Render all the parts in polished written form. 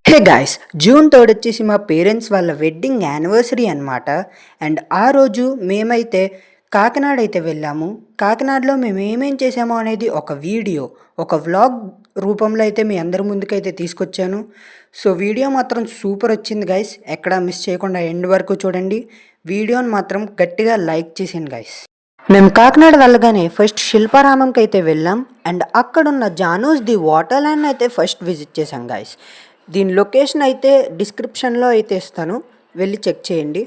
Hey guys, June 3 వచ్చేసి మా parents వాళ్ళ వెడ్డింగ్ యానివర్సరీ అనమాట. అండ్ ఆ రోజు మేమైతే కాకినాడ అయితే వెళ్ళాము. కాకినాడలో మేము ఏమేం చేసామో అనేది ఒక వీడియో, ఒక వ్లాగ్ రూపంలో అయితే మీ అందరి ముందుకైతే తీసుకొచ్చాను. సో వీడియో మాత్రం సూపర్ వచ్చింది గైస్. ఎక్కడా మిస్ చేయకుండా ఎండ్ వరకు చూడండి. వీడియోని మాత్రం గట్టిగా లైక్ చేసాను గైస్. మేము కాకినాడ వెళ్ళగానే ఫస్ట్ శిల్పారామంకి అయితే వెళ్ళాం. అండ్ అక్కడున్న జానూస్ ది వాటర్ ల్యాండ్ అయితే ఫస్ట్ విజిట్ చేసాం గైస్. దీని లొకేషన్ అయితే డిస్క్రిప్షన్లో అయితే ఇస్తాను, వెళ్ళి చెక్ చేయండి.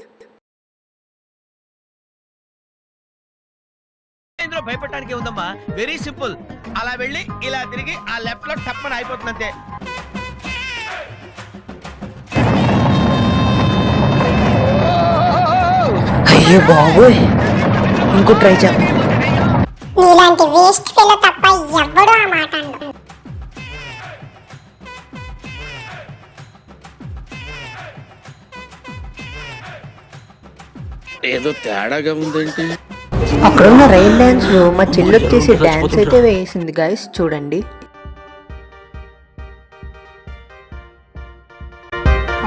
ఇందులో భయపడటానికి ఉందమ్మా, వెరీ సింపుల్. అలా వెళ్ళి ఇలా తిరిగి ఆ లెఫ్ట్ లో టప్పని అయిపోతుంది అంతే. అయ్యో బాబోయ్, ఇంకో ట్రై చేద్దాం. నీలాంటి వేస్ట్ ఫెలో తప్ప ఎవ్వడు ఆ మాట అనడు. ఏదో తేడాగా ఉందేంటి? అక్కడున్న రైల్ డాన్స్ లో మా చెల్లి వచ్చేసి డాన్స్ అయితే వేసింది గైస్, చూడండి.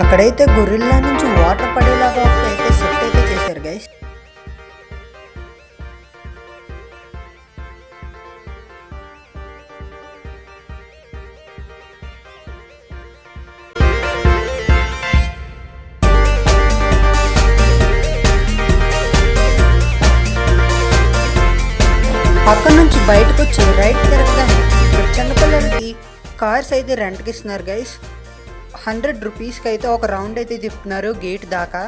అక్కడైతే గొరిల్లా నుంచి వాటర్ పడేలాగా అయితే సెట్ అయితే చేశారు గైస్. అక్కడ నుంచి బయటకు వచ్చి రైట్ తిరగగానే ఇక్కడ చిన్నపిల్లలకి కార్స్ అయితే రెంట్కి ఇస్తున్నారు గైస్. 100 రూపీస్కి అయితే ఒక రౌండ్ అయితే తిప్పుతున్నారు గేట్ దాకా.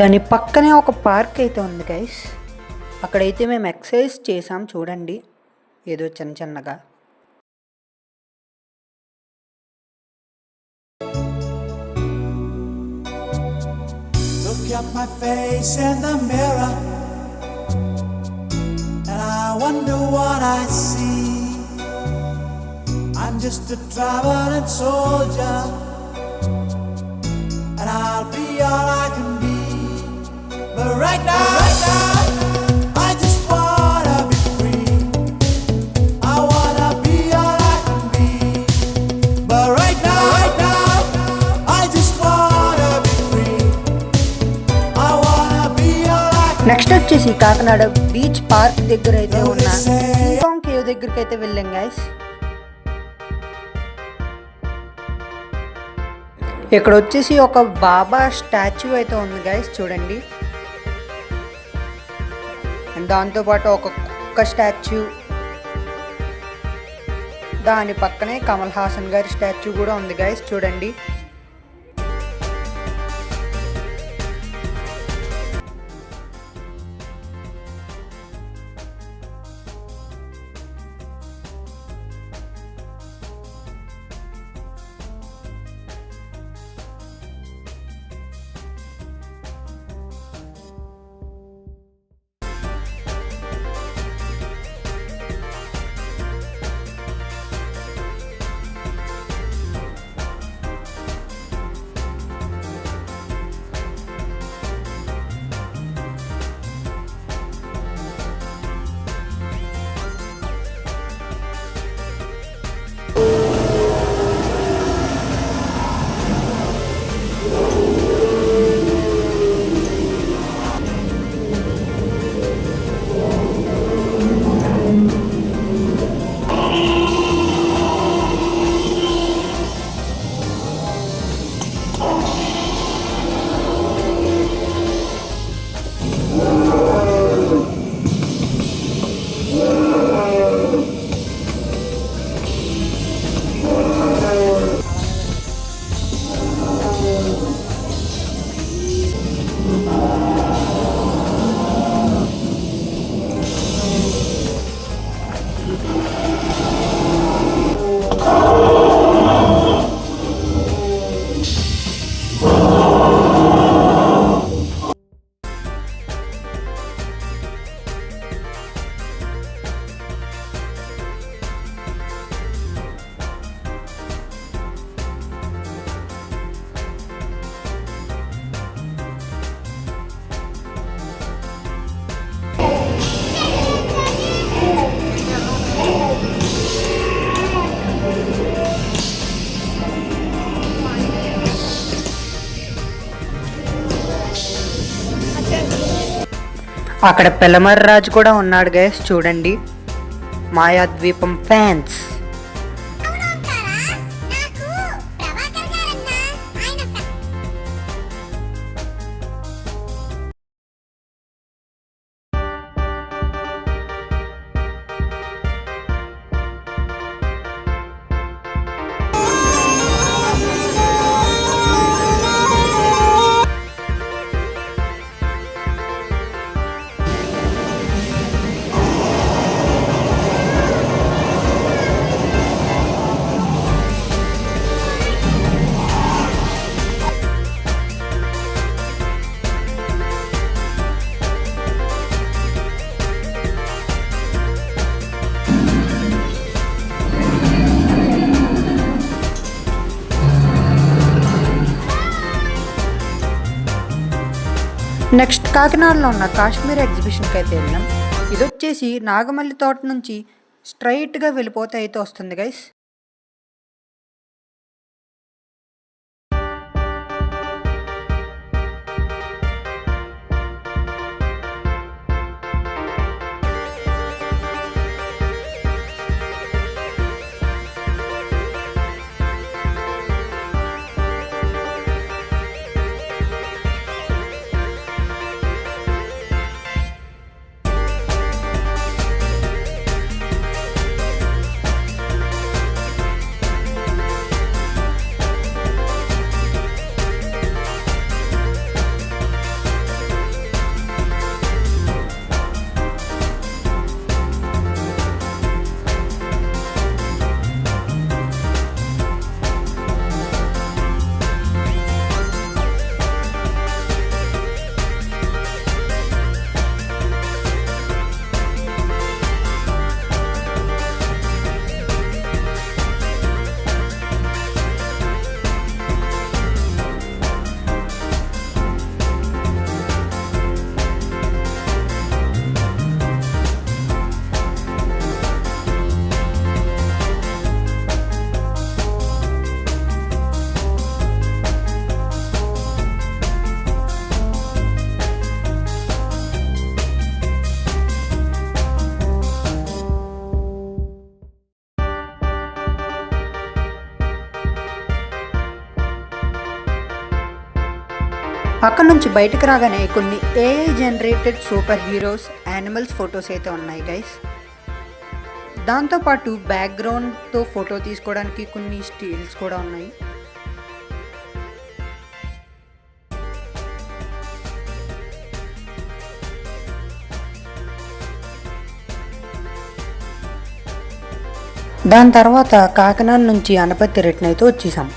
దాని పక్కనే ఒక పార్క్ అయితే ఉంది గైస్. అక్కడైతే మేము ఎక్సర్సైజ్ చేసాం, చూడండి ఏదో చిన్న చిన్నగా. Look at my face in the mirror, and I wonder what I see. I'm just a traveling soldier, and I'll be all I can be. But right now, I just wanna be free. I wanna be all I can be. But right now, I just wanna be free. I wanna be all I can be. Next వచ్చేసి Kakinada beach park దగ్గర అయితే ఉన్న king cave దగ్గరికి అయితే వెళ్ళాం guys. ఇక్కడ వచ్చేసి ఒక బాబా స్టాచ్యూ అయితే ఉంది గైస్, చూడండి. అండ్ దాంతోపాటు ఒక కుక్క స్టాచ్యూ, దాని పక్కనే కమల్ హాసన్ గారి స్టాచ్యూ కూడా ఉంది గైస్, చూడండి. అక్కడ పెలమర్రాజు కూడా ఉన్నాడు గైస్, చూడండి. మాయాద్వీపం ఫ్యాన్స్. నెక్స్ట్ కాకినాడలో ఉన్న కాశ్మీర్ ఎగ్జిబిషన్కి అయితే వెళ్ళాం. ఇది వచ్చేసి నాగమల్లి తోట నుంచి స్ట్రైట్గా వెళ్ళిపోతే అయితే వస్తుంది గైస్. అక్కడ నుంచి బయటకు రాగానే కొన్ని AI generated super heroes, animals photos అయితే ఉన్నాయి గైస్. దాంతోపాటు బ్యాక్గ్రౌండ్తో ఫోటో తీసుకోవడానికి కొన్ని స్టీల్స్ కూడా ఉన్నాయి. దాని తర్వాత కాకినాడ నుంచి అనపత్తి రిటర్న్ అయితే వచ్చేసాం.